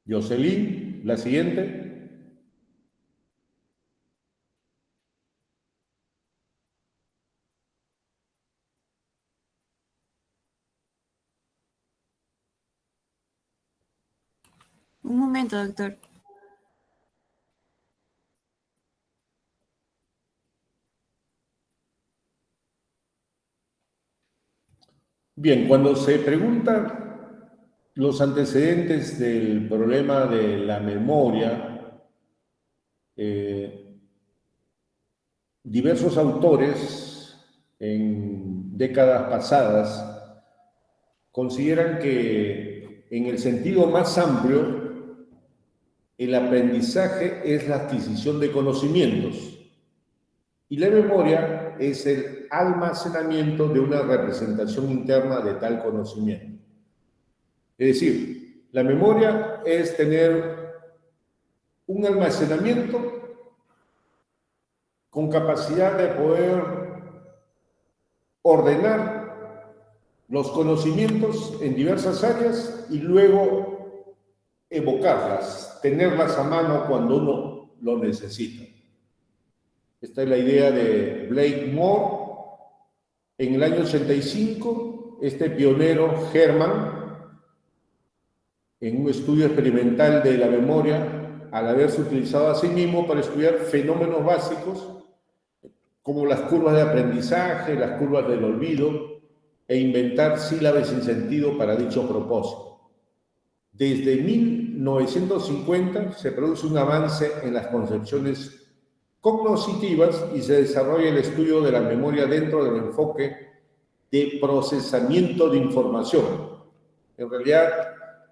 Jocelyn, la siguiente. Un momento, doctor. Bien, cuando se pregunta los antecedentes del problema de la memoria, diversos autores en décadas pasadas consideran que en el sentido más amplio, el aprendizaje es la adquisición de conocimientos y la memoria es el almacenamiento de una representación interna de tal conocimiento. Es decir, la memoria es tener un almacenamiento con capacidad de poder ordenar los conocimientos en diversas áreas y luego evocarlas, tenerlas a mano cuando uno lo necesita. Esta es la idea de Blake Moore. En el año 85, este pionero Herman, en un estudio experimental de la memoria, al haberse utilizado a sí mismo para estudiar fenómenos básicos, como las curvas de aprendizaje, las curvas del olvido, e inventar sílabas sin sentido para dicho propósito. Desde 1950 se produce un avance en las concepciones cognitivas y se desarrolla el estudio de la memoria dentro del enfoque de procesamiento de información. En realidad,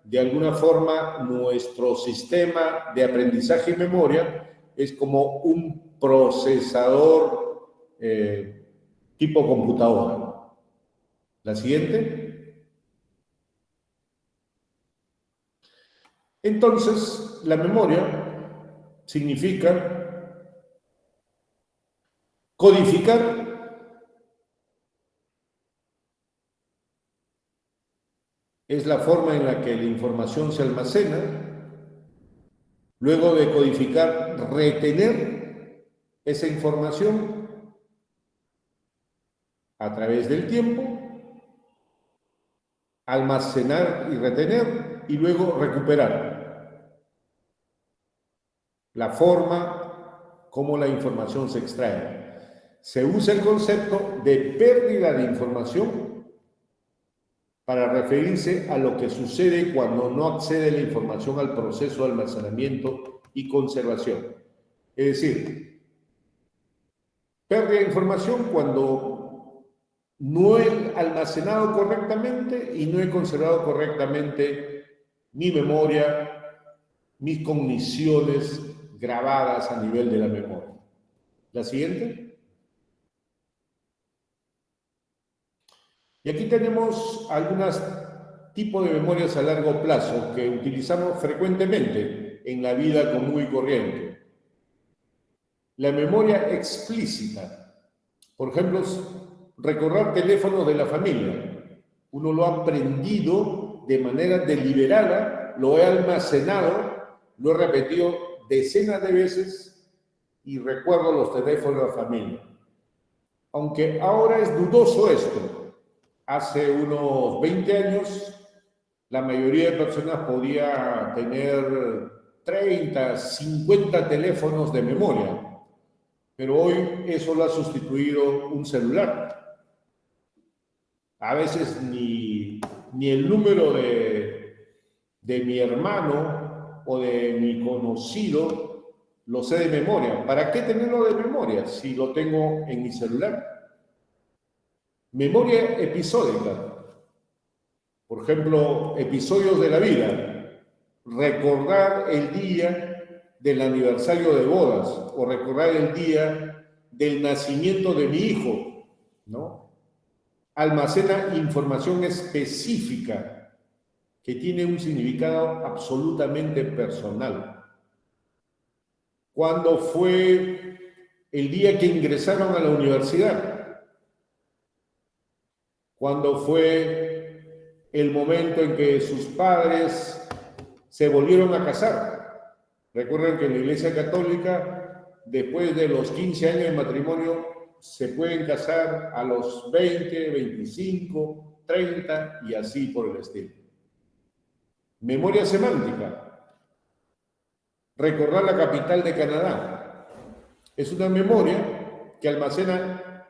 de alguna forma, nuestro sistema de aprendizaje y memoria es como un procesador tipo computadora. La siguiente. Entonces, la memoria significa codificar es la forma en la que la información se almacena, luego de codificar, retener esa información a través del tiempo, almacenar y retener, y luego recuperar la forma como la información se extrae. Se usa el concepto de pérdida de información para referirse a lo que sucede cuando no accede la información al proceso de almacenamiento y conservación. Es decir, pérdida de información cuando no he almacenado correctamente y no he conservado correctamente mi memoria, mis cogniciones grabadas a nivel de la memoria. La siguiente. Y aquí tenemos algunos tipos de memorias a largo plazo que utilizamos frecuentemente en la vida común y corriente. La memoria explícita, por ejemplo, recordar teléfonos de la familia. Uno lo ha aprendido de manera deliberada, lo he almacenado, lo he repetido decenas de veces y recuerdo los teléfonos de la familia. Aunque ahora es dudoso esto. Hace unos 20 años, la mayoría de personas podía tener 30, 50 teléfonos de memoria, pero hoy eso lo ha sustituido un celular. A veces ni el número de mi hermano o de mi conocido lo sé de memoria. ¿Para qué tenerlo de memoria si lo tengo en mi celular? Memoria episódica. Por ejemplo, episodios de la vida. Recordar el día del aniversario de bodas o recordar el día del nacimiento de mi hijo, ¿no? Almacena información específica que tiene un significado absolutamente personal. ¿Cuándo fue el día que ingresaron a la universidad? ¿Cuándo fue el momento en que sus padres se volvieron a casar. Recuerden que en la Iglesia Católica, después de los 15 años de matrimonio, se pueden casar a los 20, 25, 30 y así por el estilo. Memoria semántica. Recordar la capital de Canadá. Es una memoria que almacena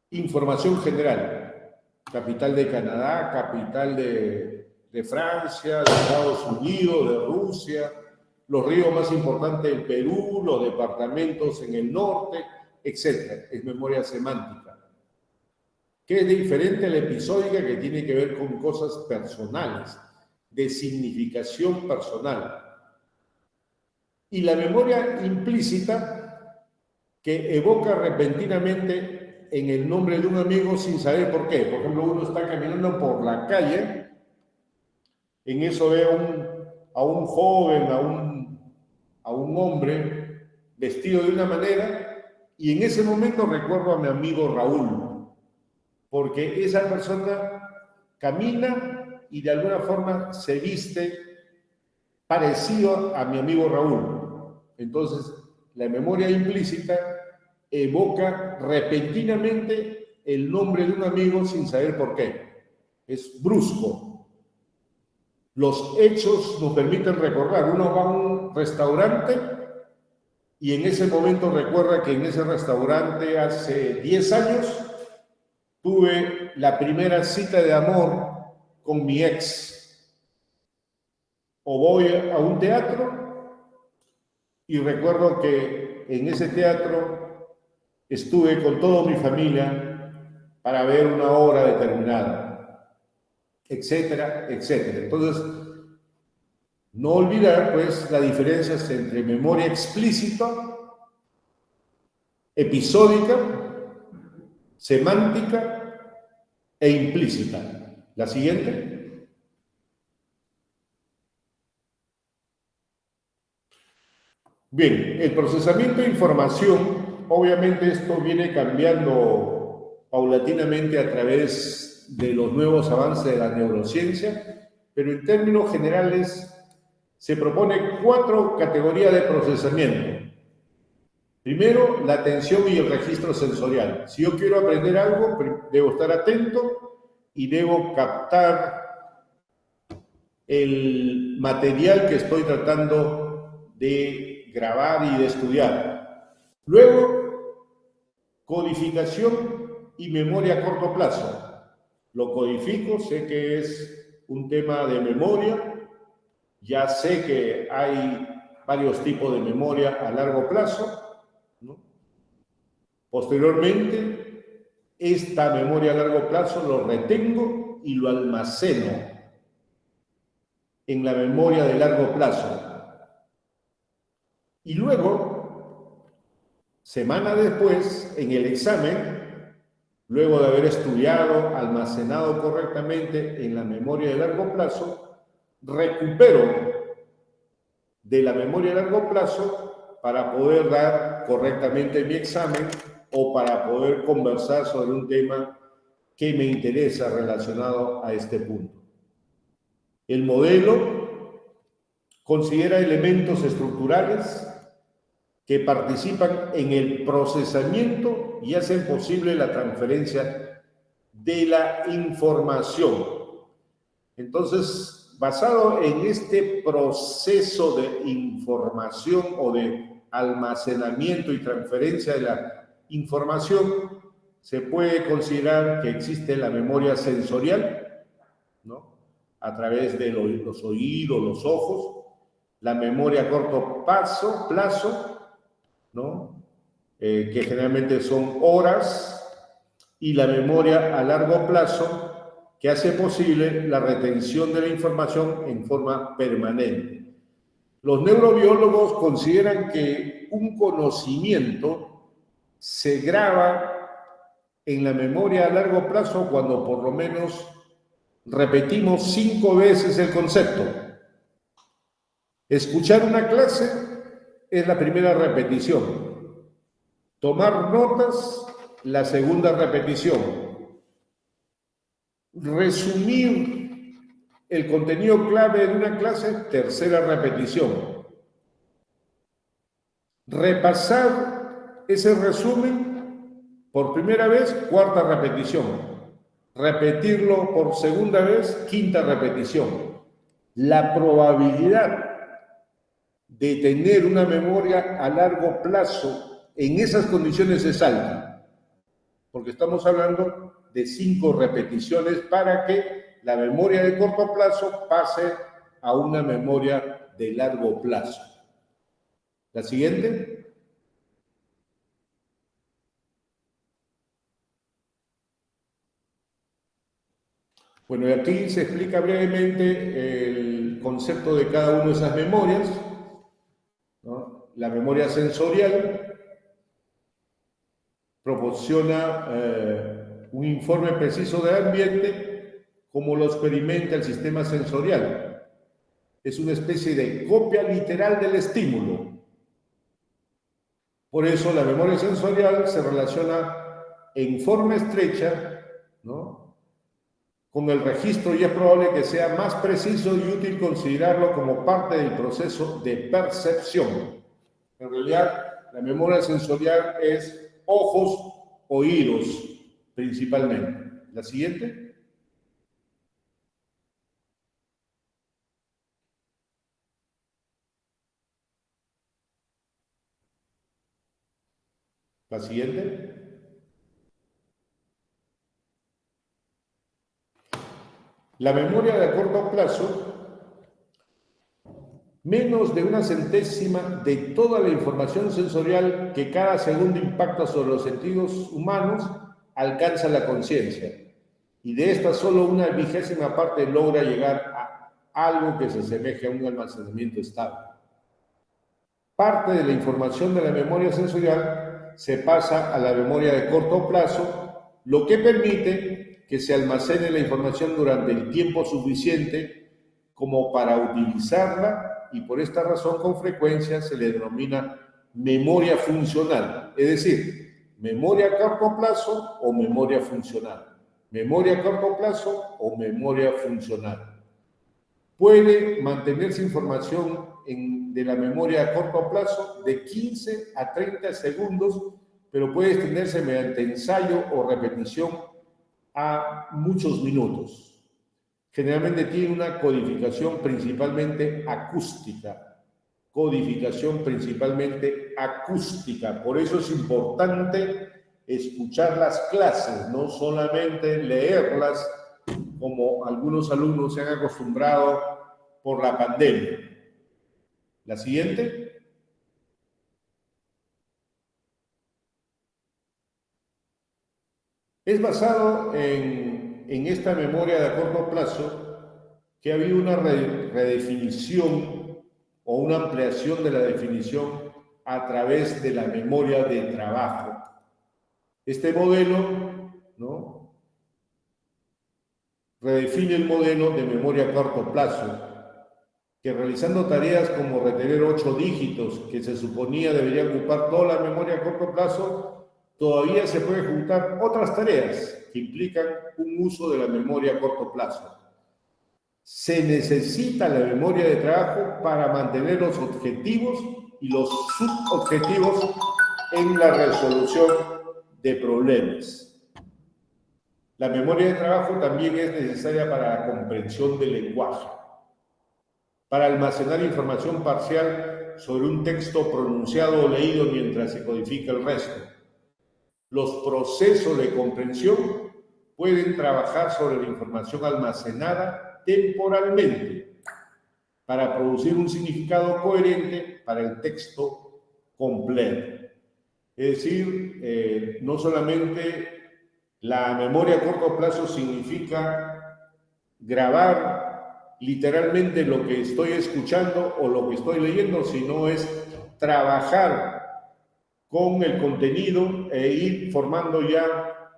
información general. Capital de Canadá, capital de Francia, de Estados Unidos, de Rusia, los ríos más importantes del Perú, los departamentos en el norte, etc. Es memoria semántica. Que es diferente a la episódica, que tiene que ver con cosas personales, de significación personal. Y la memoria implícita, que evoca repentinamente en el nombre de un amigo sin saber por qué. Por ejemplo, uno está caminando por la calle, en eso ve a un joven, a un hombre vestido de una manera, y en ese momento recuerdo a mi amigo Raúl, porque esa persona camina y de alguna forma se viste parecido a mi amigo Raúl. Entonces, la memoria implícita evoca repentinamente el nombre de un amigo sin saber por qué. Es brusco. Los hechos nos permiten recordar. Uno va a un restaurante y en ese momento recuerda que en ese restaurante hace 10 años tuve la primera cita de amor con mi ex. O voy a un teatro y recuerdo que en ese teatro estuve con toda mi familia para ver una obra determinada, etcétera, etcétera. Entonces, no olvidar, pues, las diferencias entre memoria explícita, episódica, semántica e implícita. La siguiente. Bien, el procesamiento de información, obviamente esto viene cambiando paulatinamente a través de los nuevos avances de la neurociencia, pero en términos generales se propone 4 categorías de procesamiento. Primero, la atención y el registro sensorial. Si yo quiero aprender algo, debo estar atento y debo captar el material que estoy tratando de grabar y de estudiar. Luego, codificación y memoria a corto plazo. Lo codifico, sé que es un tema de memoria, ya sé que hay varios tipos de memoria a largo plazo, ¿no? Posteriormente, esta memoria a largo plazo lo retengo y lo almaceno en la memoria de largo plazo. Y luego, semana después, en el examen, luego de haber estudiado, almacenado correctamente en la memoria de largo plazo, recupero de la memoria a largo plazo para poder dar correctamente mi examen o para poder conversar sobre un tema que me interesa relacionado a este punto. El modelo considera elementos estructurales que participan en el procesamiento y hacen posible la transferencia de la información. Entonces, basado en este proceso de información o de almacenamiento y transferencia de la información, se puede considerar que existe la memoria sensorial, ¿no? A través de los oídos, los ojos, la memoria a corto plazo, ¿no? Que generalmente son horas, y la memoria a largo plazo, que hace posible la retención de la información en forma permanente. Los neurobiólogos consideran que un conocimiento se graba en la memoria a largo plazo cuando por lo menos repetimos 5 veces el concepto. Escuchar una clase es la primera repetición. Tomar notas, la segunda repetición. Resumir el contenido clave de una clase, tercera repetición. Repasar ese resumen por primera vez, cuarta repetición. Repetirlo por segunda vez, quinta repetición. La probabilidad de tener una memoria a largo plazo en esas condiciones es alta, porque estamos hablando de 5 repeticiones para que la memoria de corto plazo pase a una memoria de largo plazo. La siguiente. Bueno, y aquí se explica brevemente el concepto de cada una de esas memorias, ¿no? La memoria sensorial proporciona un informe preciso del ambiente como lo experimenta el sistema sensorial. Es una especie de copia literal del estímulo. Por eso la memoria sensorial se relaciona en forma estrecha, ¿no?, con el registro, y es probable que sea más preciso y útil considerarlo como parte del proceso de percepción. En realidad, la memoria sensorial es ojos, oídos, principalmente. La siguiente. La siguiente. La memoria de corto plazo, menos de una centésima de toda la información sensorial que cada segundo impacta sobre los sentidos humanos alcanza la conciencia. Y de esta solo una vigésima parte logra llegar a algo que se asemeje a un almacenamiento estable. Parte de la información de la memoria sensorial se pasa a la memoria de corto plazo, lo que permite que se almacene la información durante el tiempo suficiente como para utilizarla, y por esta razón con frecuencia se le denomina memoria funcional, es decir, memoria a corto plazo o memoria funcional. Memoria a corto plazo o memoria funcional. Puede mantenerse información de la memoria a corto plazo de 15 a 30 segundos, pero puede extenderse mediante ensayo o repetición a muchos minutos. Generalmente tiene una codificación principalmente acústica. Codificación principalmente acústica. Por eso es importante escuchar las clases, no solamente leerlas, como algunos alumnos se han acostumbrado por la pandemia. La siguiente. Es basado en esta memoria de corto plazo que ha habido una redefinición o una ampliación de la definición a través de la memoria de trabajo. Este modelo, ¿no?, redefine el modelo de memoria a corto plazo, que realizando tareas como retener 8 dígitos que se suponía deberían ocupar toda la memoria a corto plazo, todavía se pueden ejecutar otras tareas que implican un uso de la memoria a corto plazo. Se necesita la memoria de trabajo para mantener los objetivos y los subobjetivos en la resolución de problemas. La memoria de trabajo también es necesaria para la comprensión del lenguaje, para almacenar información parcial sobre un texto pronunciado o leído mientras se codifica el resto. Los procesos de comprensión pueden trabajar sobre la información almacenada temporalmente para producir un significado coherente para el texto completo. Es decir, no solamente la memoria a corto plazo significa grabar literalmente lo que estoy escuchando o lo que estoy leyendo, sino es trabajar con el contenido e ir formando ya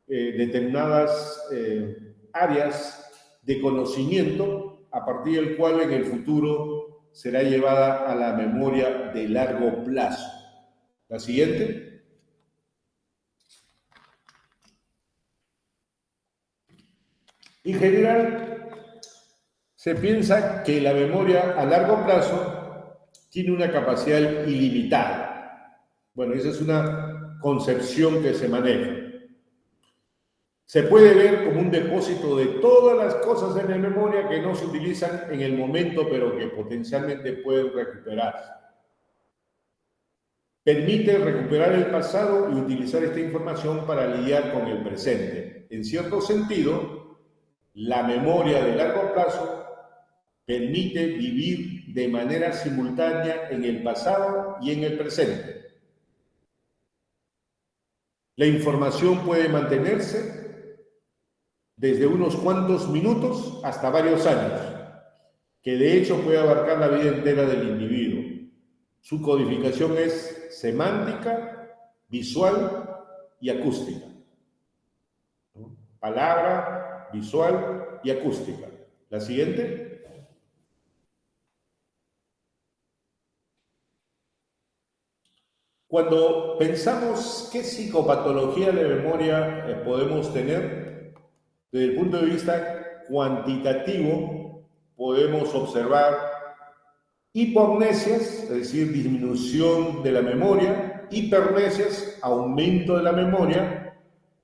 determinadas áreas de conocimiento a partir del cual en el futuro será llevada a la memoria de largo plazo. La siguiente. En general, Se piensa que la memoria a largo plazo tiene una capacidad ilimitada. Bueno, esa es una concepción que se maneja. Se puede ver como un depósito de todas las cosas en la memoria que no se utilizan en el momento, pero que potencialmente pueden recuperarse. Permite recuperar el pasado y utilizar esta información para lidiar con el presente. En cierto sentido, la memoria de largo plazo permite vivir de manera simultánea en el pasado y en el presente. La información puede mantenerse desde unos cuantos minutos hasta varios años, que de hecho puede abarcar la vida entera del individuo. Su codificación es semántica, visual y acústica. Palabra, visual y acústica. La siguiente. Cuando pensamos qué psicopatología de memoria podemos tener, desde el punto de vista cuantitativo, podemos observar hipomnesias, es decir, disminución de la memoria, hipernesias, aumento de la memoria,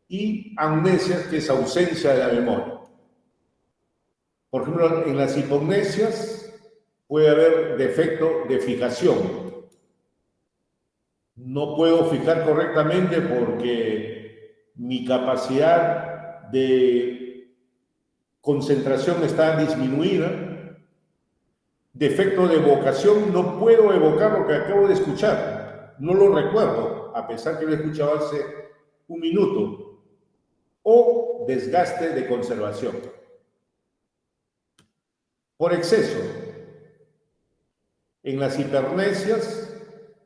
y amnesias, que es ausencia de la memoria. Por ejemplo, en las hipomnesias puede haber defecto de fijación. No puedo fijar correctamente porque mi capacidad de concentración está disminuida. Defecto de evocación, no puedo evocar lo que acabo de escuchar. No lo recuerdo, a pesar que lo he escuchado hace un minuto. O desgaste de conservación. Por exceso. En las hipernesias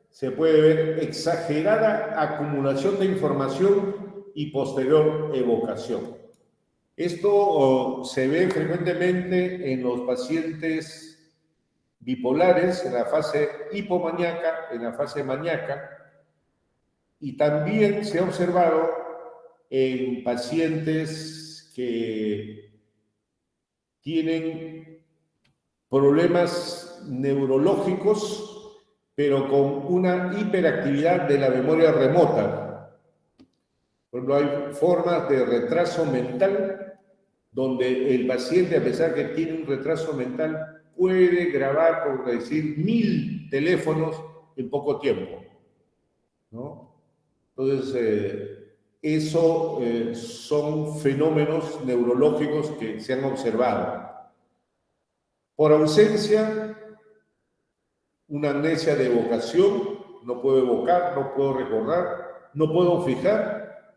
se puede ver exagerada acumulación de información y posterior evocación. Esto se ve frecuentemente en los pacientes bipolares, en la fase hipomaníaca, en la fase maníaca, y también se ha observado en pacientes que tienen problemas neurológicos, pero con una hiperactividad de la memoria remota. Por ejemplo, hay formas de retraso mental donde el paciente, a pesar que tiene un retraso mental, puede grabar, por decir, 1000 teléfonos en poco tiempo, ¿no? Entonces, eso son fenómenos neurológicos que se han observado. Por ausencia, una amnesia de evocación, no puedo evocar, no puedo recordar, no puedo fijar,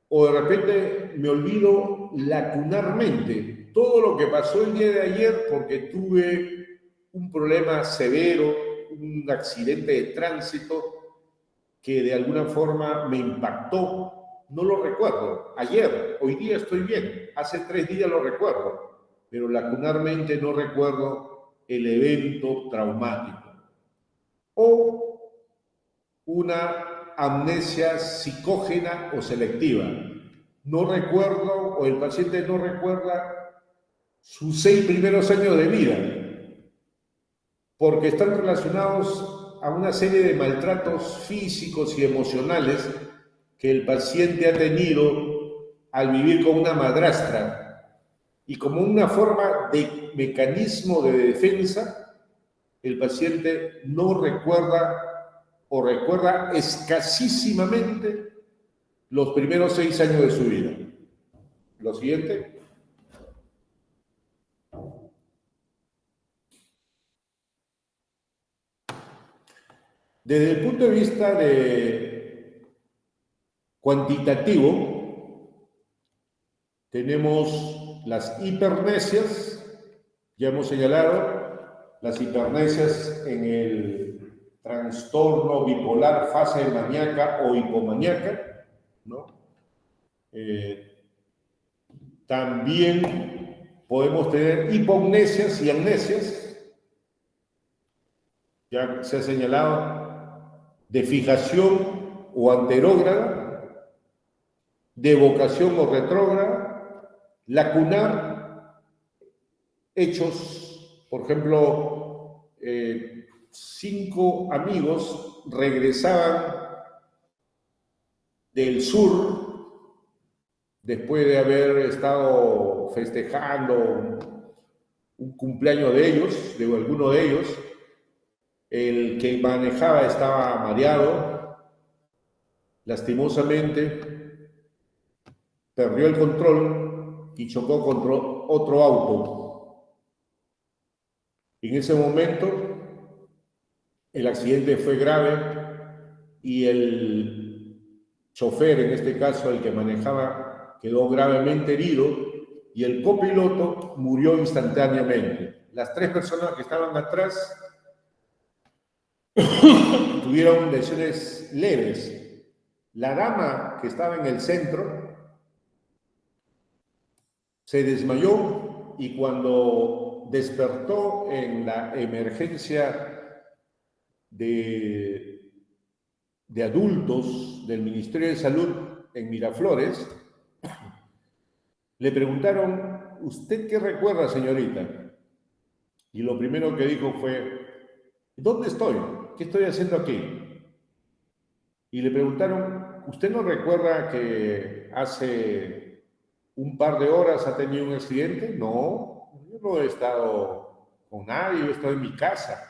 o de repente me olvido lacunarmente todo lo que pasó el día de ayer porque tuve un problema severo, un accidente de tránsito que de alguna forma me impactó. No lo recuerdo. Ayer, hoy día estoy bien, hace 3 días lo recuerdo, pero lacunarmente no recuerdo el evento traumático. O una amnesia psicógena o selectiva. No recuerdo, o el paciente no recuerda sus 6 primeros años de vida, porque están relacionados a una serie de maltratos físicos y emocionales que el paciente ha tenido al vivir con una madrastra. Y como una forma de mecanismo de defensa, el paciente no recuerda o recuerda escasísimamente los primeros 6 años de su vida. Lo siguiente. Desde el punto de vista cuantitativo, tenemos las hipernesias, ya hemos señalado, las hipernesias en el trastorno bipolar fase maníaca o hipomaníaca, ¿no? También podemos tener hipomnesias y amnesias, ya se ha señalado, de fijación o anterógrada, de evocación o retrógrada, lacunar, hechos, por ejemplo, 5 amigos regresaban del sur después de haber estado festejando un cumpleaños de ellos, de alguno de ellos. El que manejaba estaba mareado, lastimosamente perdió el control y chocó contra otro auto. En ese momento el accidente fue grave y el chofer, en este caso el que manejaba, quedó gravemente herido y el copiloto murió instantáneamente. Las 3 personas que estaban atrás tuvieron lesiones leves. La dama que estaba en el centro se desmayó y cuando despertó en la emergencia de adultos del Ministerio de Salud en Miraflores, le preguntaron, ¿usted qué recuerda, señorita? Y lo primero que dijo fue, ¿dónde estoy? ¿Qué estoy haciendo aquí? Y le preguntaron, ¿usted no recuerda que hace un par de horas ha tenido un accidente? No, yo no he estado con nadie, yo he estado en mi casa.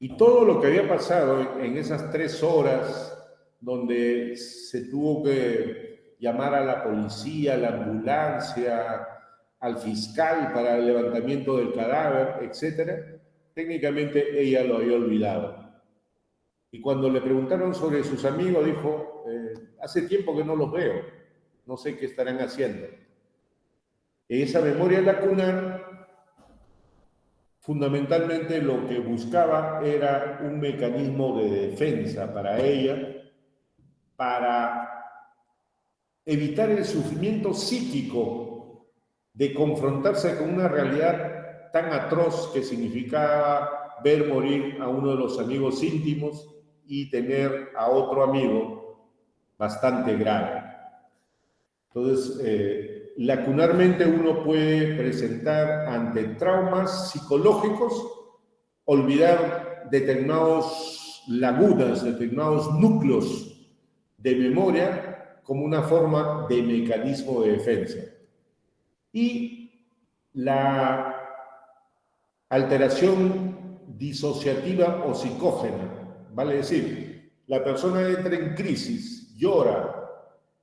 Y todo lo que había pasado en esas 3 horas donde se tuvo que llamar a la policía, a la ambulancia, al fiscal para el levantamiento del cadáver, etc., técnicamente ella lo había olvidado. Y cuando le preguntaron sobre sus amigos, dijo, hace tiempo que no los veo, no sé qué estarán haciendo. Esa memoria lacunar, fundamentalmente lo que buscaba era un mecanismo de defensa para ella, para evitar el sufrimiento psíquico de confrontarse con una realidad tan atroz que significaba ver morir a uno de los amigos íntimos y tener a otro amigo bastante grave. Entonces, lacunarmente uno puede presentar ante traumas psicológicos, olvidar determinados lagunas, determinados núcleos de memoria como una forma de mecanismo de defensa. Y la alteración disociativa o psicógena, vale decir, la persona entra en crisis, llora,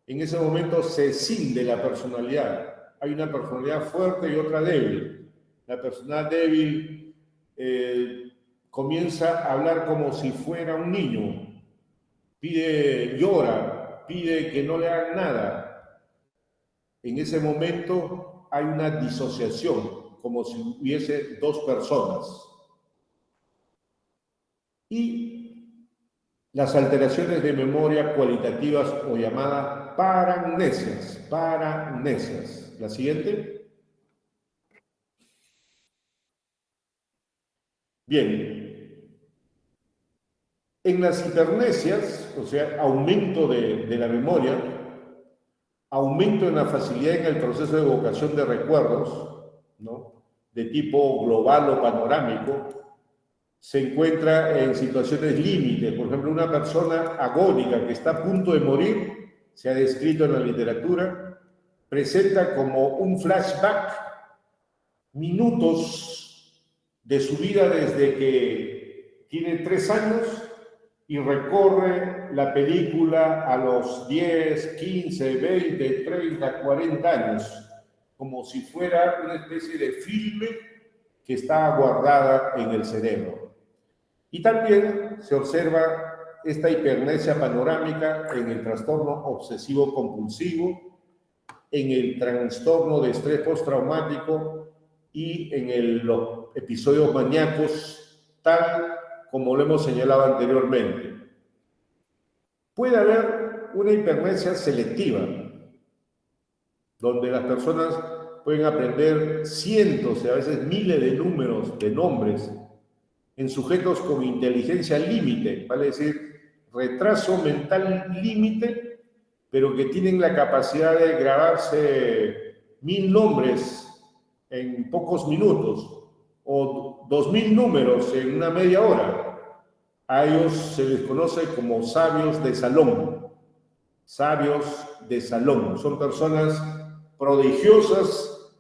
en ese momento se escinde la personalidad. Hay una personalidad fuerte y otra débil. La personalidad débil comienza a hablar como si fuera un niño, llora, pide que no le hagan nada. En ese momento hay una disociación, como si hubiese 2 personas. Y las alteraciones de memoria cualitativas o llamadas paramnesias. La siguiente. Bien. En las hipernesias, o sea, aumento de la memoria, aumento en la facilidad en el proceso de evocación de recuerdos, ¿no?, de tipo global o panorámico, se encuentra en situaciones límites. Por ejemplo, una persona agónica que está a punto de morir, se ha descrito en la literatura, presenta como un flashback minutos de su vida desde que tiene 3 años y recorre la película a los 10, 15, 20, 30, 40 años, como si fuera una especie de filme que está guardada en el cerebro. Y también se observa esta hipermnesia panorámica en el trastorno obsesivo-compulsivo, en el trastorno de estrés postraumático y en los episodios maníacos, tal como lo hemos señalado anteriormente. Puede haber una hipermnesia selectiva, donde las personas pueden aprender cientos y a veces miles de números, de nombres, en sujetos con inteligencia límite, vale decir, retraso mental límite, pero que tienen la capacidad de grabarse 1000 nombres en pocos minutos o 2000 números en una media hora. A ellos se les conoce como sabios de salón. Sabios de salón. Son personas prodigiosas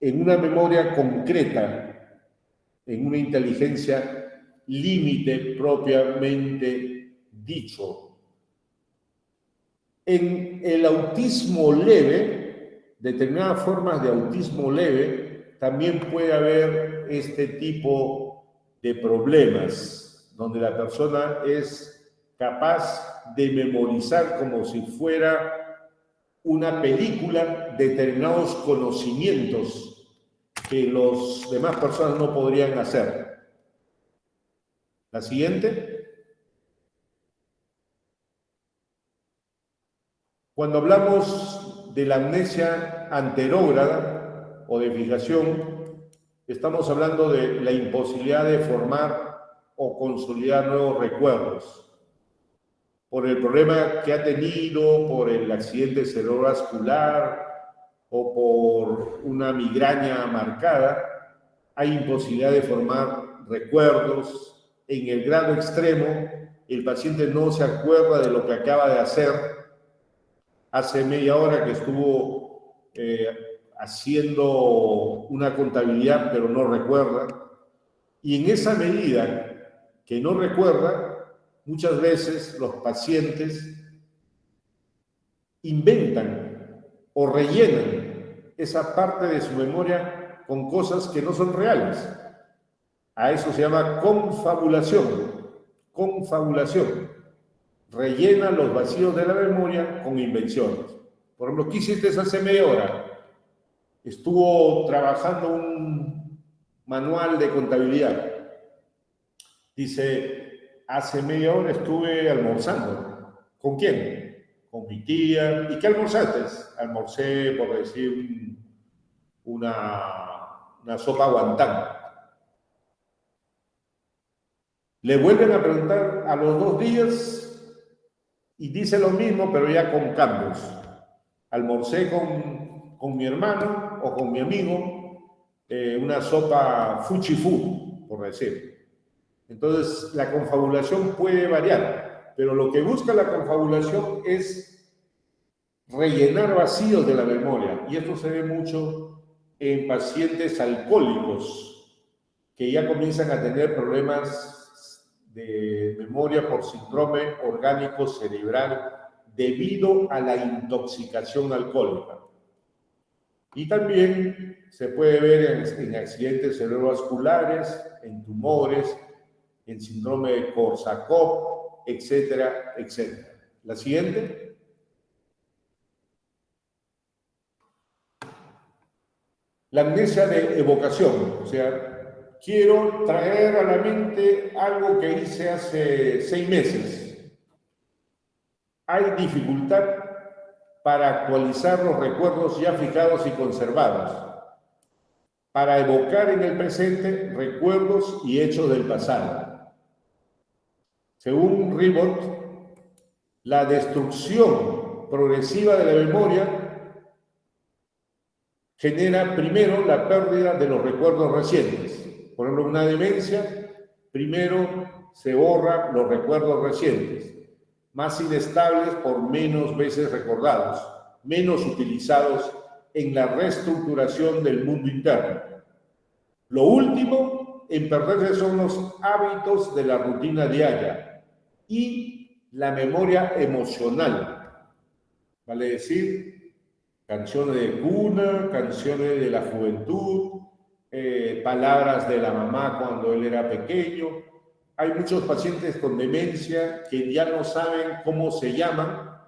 en una memoria concreta, en una inteligencia límite propiamente dicho. En el autismo leve, determinadas formas de autismo leve, también puede haber este tipo de problemas, donde la persona es capaz de memorizar como si fuera una película determinados conocimientos que los demás personas no podrían hacer. La siguiente. Cuando hablamos de la amnesia anterógrada o de fijación, estamos hablando de la imposibilidad de formar o consolidar nuevos recuerdos. Por el problema que ha tenido, por el accidente cerebrovascular o por una migraña marcada, hay imposibilidad de formar recuerdos. En el grado extremo, el paciente no se acuerda de lo que acaba de hacer. Hace media hora que estuvo haciendo una contabilidad, pero no recuerda. Y en esa medida que no recuerda, muchas veces los pacientes inventan o rellenan esa parte de su memoria con cosas que no son reales. A eso se llama confabulación. Confabulación. Rellena los vacíos de la memoria con invenciones. Por ejemplo, ¿qué hiciste hace media hora? Estuvo trabajando un manual de contabilidad. Dice, hace media hora estuve almorzando. ¿Con quién? Con mi tía. ¿Y qué almorzaste? Almorcé, por decir, una sopa guantán. Le vuelven a preguntar a los 2 días y dice lo mismo, pero ya con cambios. Almorcé con mi hermano o con mi amigo una sopa fuchifú, por decir. Entonces, la confabulación puede variar, pero lo que busca la confabulación es rellenar vacíos de la memoria. Y esto se ve mucho en pacientes alcohólicos que ya comienzan a tener problemas de memoria por síndrome orgánico cerebral debido a la intoxicación alcohólica. Y también se puede ver en accidentes cerebrovasculares, en tumores, en síndrome de Korsakoff, etcétera, etcétera. La siguiente. La amnesia de evocación, o sea, quiero traer a la mente algo que hice hace 6 meses. Hay dificultad para actualizar los recuerdos ya fijados y conservados, para evocar en el presente recuerdos y hechos del pasado. Según Ribot, la destrucción progresiva de la memoria genera primero la pérdida de los recuerdos recientes. Por ejemplo, una demencia, primero se borra los recuerdos recientes, más inestables por menos veces recordados, menos utilizados en la reestructuración del mundo interno. Lo último en perderse son los hábitos de la rutina diaria y la memoria emocional, vale decir, canciones de cuna, canciones de la juventud, palabras de la mamá cuando él era pequeño. Hay muchos pacientes con demencia que ya no saben cómo se llaman,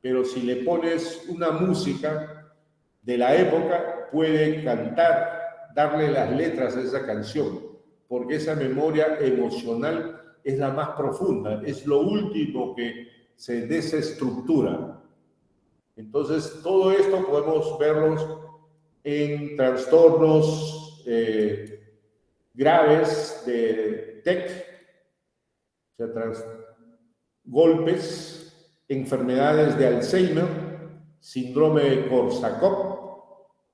pero si le pones una música de la época, puede cantar, darle las letras a esa canción, porque esa memoria emocional es la más profunda, es lo último que se desestructura. Entonces, todo esto podemos verlos en trastornos graves de TEC, o sea, golpes, enfermedades de Alzheimer, síndrome de Korsakoff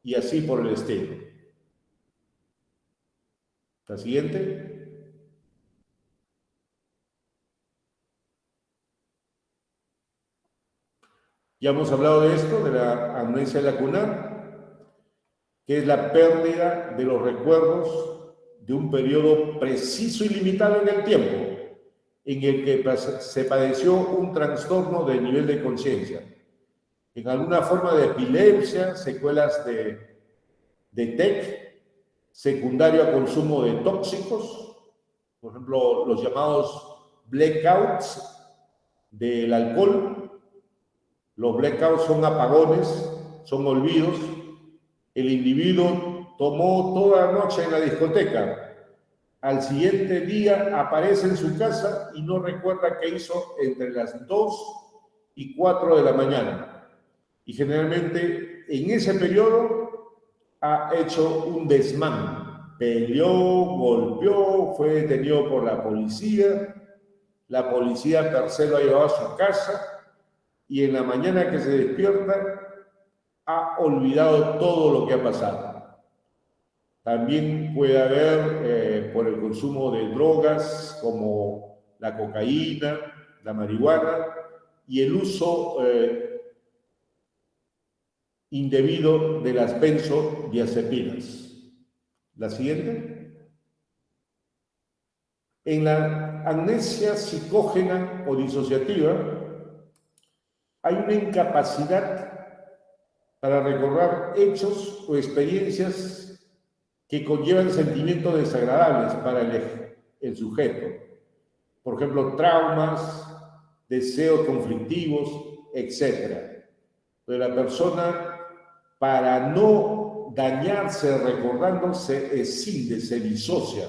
y así por el estilo. La siguiente. Ya hemos hablado de esto, de la amnesia lacunar, que es la pérdida de los recuerdos de un periodo preciso y limitado en el tiempo, en el que se padeció un trastorno del nivel de conciencia, en alguna forma de epilepsia, secuelas de TEC, secundario a consumo de tóxicos, por ejemplo, los llamados blackouts del alcohol. Los blackouts son apagones, son olvidos. El individuo tomó toda la noche en la discoteca. Al siguiente día aparece en su casa y no recuerda qué hizo entre las 2 y 4 de la mañana. Y generalmente en ese periodo ha hecho un desmán. Peleó, golpeó, fue detenido por la policía per se lo ha llevado a su casa y en la mañana que se despierta ha olvidado todo lo que ha pasado. También puede haber, por el consumo de drogas como la cocaína, la marihuana y el uso indebido de las benzodiazepinas. La siguiente. En la amnesia psicógena o disociativa hay una incapacidad para recordar hechos o experiencias que conllevan sentimientos desagradables para el sujeto. Por ejemplo, traumas, deseos conflictivos, etc. Pero la persona, para no dañarse recordando, se escinde, se disocia.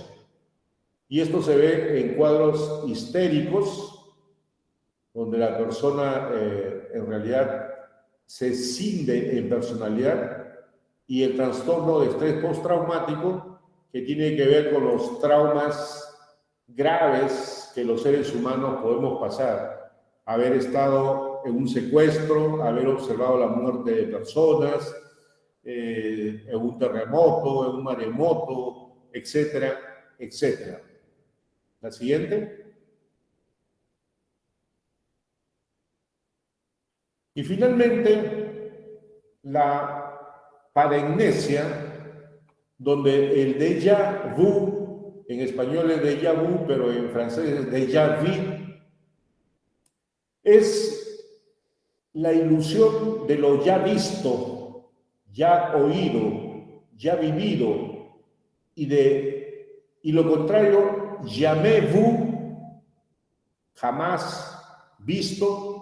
Y esto se ve en cuadros histéricos, donde la persona en realidad se escinde en personalidad, y el trastorno de estrés postraumático, que tiene que ver con los traumas graves que los seres humanos podemos pasar. Haber estado en un secuestro, haber observado la muerte de personas, en un terremoto, en un maremoto, etcétera, etcétera. La siguiente. Y finalmente, la paragnesia, donde el déjà vu, en español es déjà vu, pero en francés es déjà vu, es la ilusión de lo ya visto, ya oído, ya vivido, y lo contrario, jamais vu, jamás visto,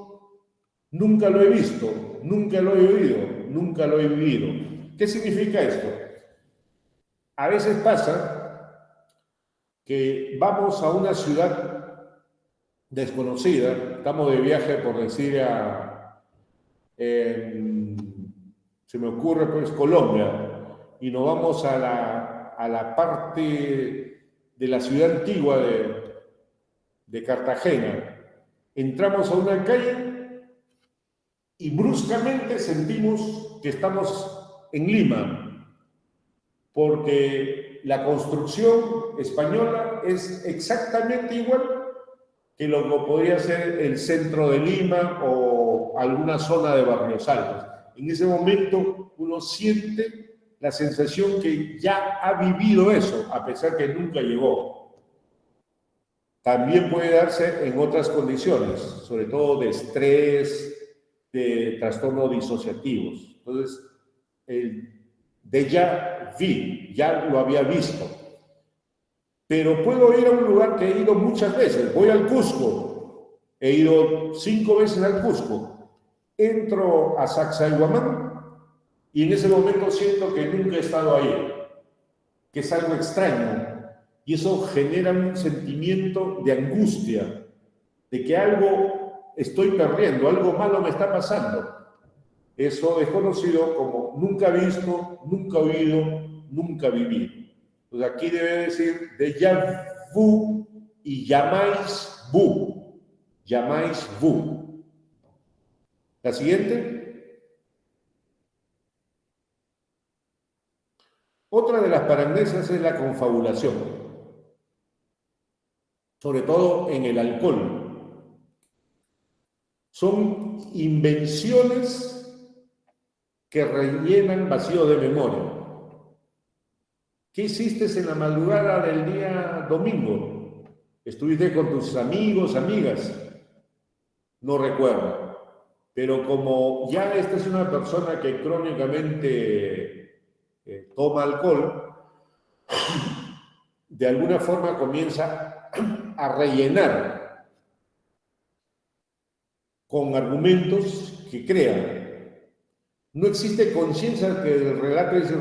nunca lo he visto, nunca lo he oído, nunca lo he vivido. ¿Qué significa esto? A veces pasa que vamos a una ciudad desconocida, estamos de viaje, por decir, se me ocurre pues Colombia, y nos vamos a la parte de la ciudad antigua de Cartagena. Entramos a una calle y bruscamente sentimos que estamos en Lima, porque la construcción española es exactamente igual que lo que podría ser el centro de Lima o alguna zona de Barrios Altos. En ese momento uno siente la sensación que ya ha vivido eso, a pesar que nunca llegó. También puede darse en otras condiciones, sobre todo de estrés, de trastornos disociativos. Entonces, el déjà vu, ya lo había visto. Pero puedo ir a un lugar que he ido muchas veces. Voy al Cusco. He ido 5 veces al Cusco. Entro a Sacsayhuamán y en ese momento siento que nunca he estado ahí, que es algo extraño. Y eso genera un sentimiento de angustia, de que algo estoy perdiendo, algo malo me está pasando. Eso es conocido como nunca visto, nunca oído, nunca vivido. Entonces aquí debe decir déjà vu y jamais vu. Jamais vu. La siguiente. Otra de las paranesias es la confabulación. sobre todo en el alcohol. Son invenciones que rellenan vacío de memoria. ¿Qué hiciste en la madrugada del día domingo? ¿Estuviste con tus amigos, amigas? No recuerdo. Pero como ya esta es una persona que crónicamente toma alcohol, de alguna forma comienza a rellenar con argumentos que crean. No existe conciencia que el relato es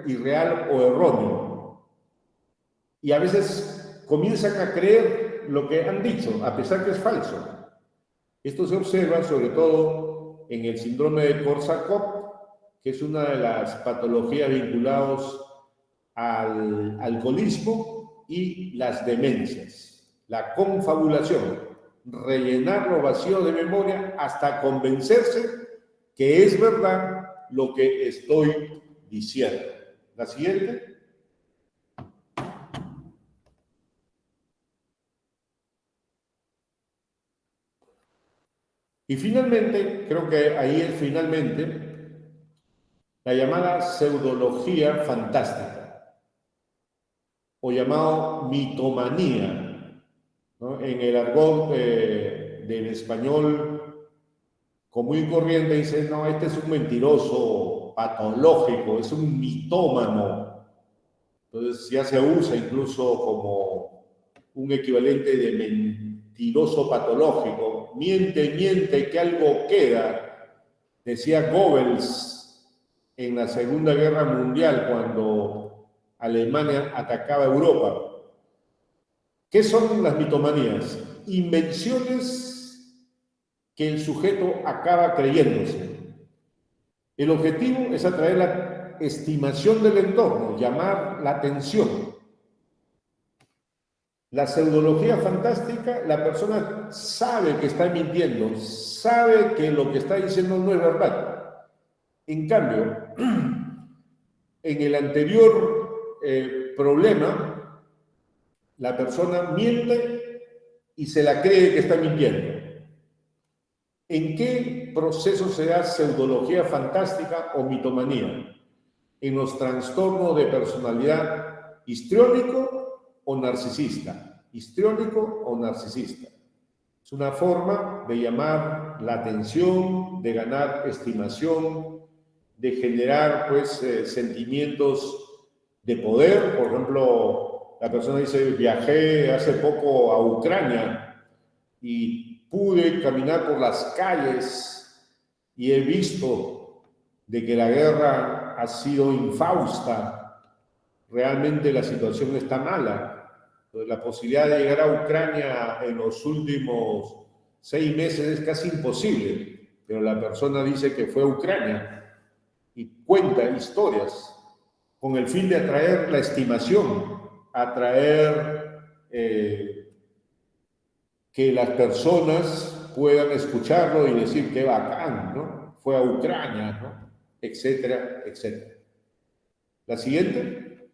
irreal o erróneo. Y a veces comienzan a creer lo que han dicho, a pesar que es falso. Esto se observa sobre todo en el síndrome de Korsakoff, que es una de las patologías vinculadas al alcoholismo y las demencias. La confabulación, rellenar los vacíos de memoria hasta convencerse que es verdad lo que estoy diciendo. La siguiente. Y finalmente, creo que ahí es finalmente, la llamada pseudología fantástica, o llamado mitomanía, ¿no? En el argot del español común y corriente dice, no, este es un mentiroso patológico, es un mitómano. Entonces ya se usa incluso como un equivalente de mentiroso patológico. Miente, miente, que algo queda. Decía Goebbels en la Segunda Guerra Mundial cuando Alemania atacaba Europa. ¿Qué son las mitomanías? Invenciones que el sujeto acaba creyéndose. El objetivo es atraer la estimación del entorno, llamar la atención. La pseudología fantástica, la persona sabe que está mintiendo, sabe que lo que está diciendo no es verdad. En cambio, en el anterior problema, la persona miente y se la cree que está mintiendo. ¿En qué proceso se da pseudología fantástica o mitomanía? En los trastornos de personalidad histriónico o narcisista. Histriónico o narcisista. Es una forma de llamar la atención, de ganar estimación, de generar pues sentimientos de poder. Por ejemplo, la persona dice, viajé hace poco a Ucrania y pude caminar por las calles y he visto de que la guerra ha sido infausta, realmente la situación está mala. Entonces, la posibilidad de llegar a Ucrania en los últimos 6 meses es casi imposible, pero la persona dice que fue a Ucrania y cuenta historias con el fin de atraer la estimación, atraer que las personas puedan escucharlo y decir qué bacán, ¿no? Fue a Ucrania, ¿no? Etcétera, etcétera. La siguiente.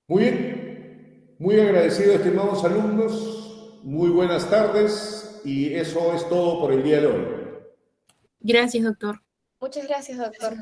Muy bien. Muy agradecido, estimados alumnos. Muy buenas tardes y eso es todo por el día de hoy. Gracias, doctor. Muchas gracias, doctor.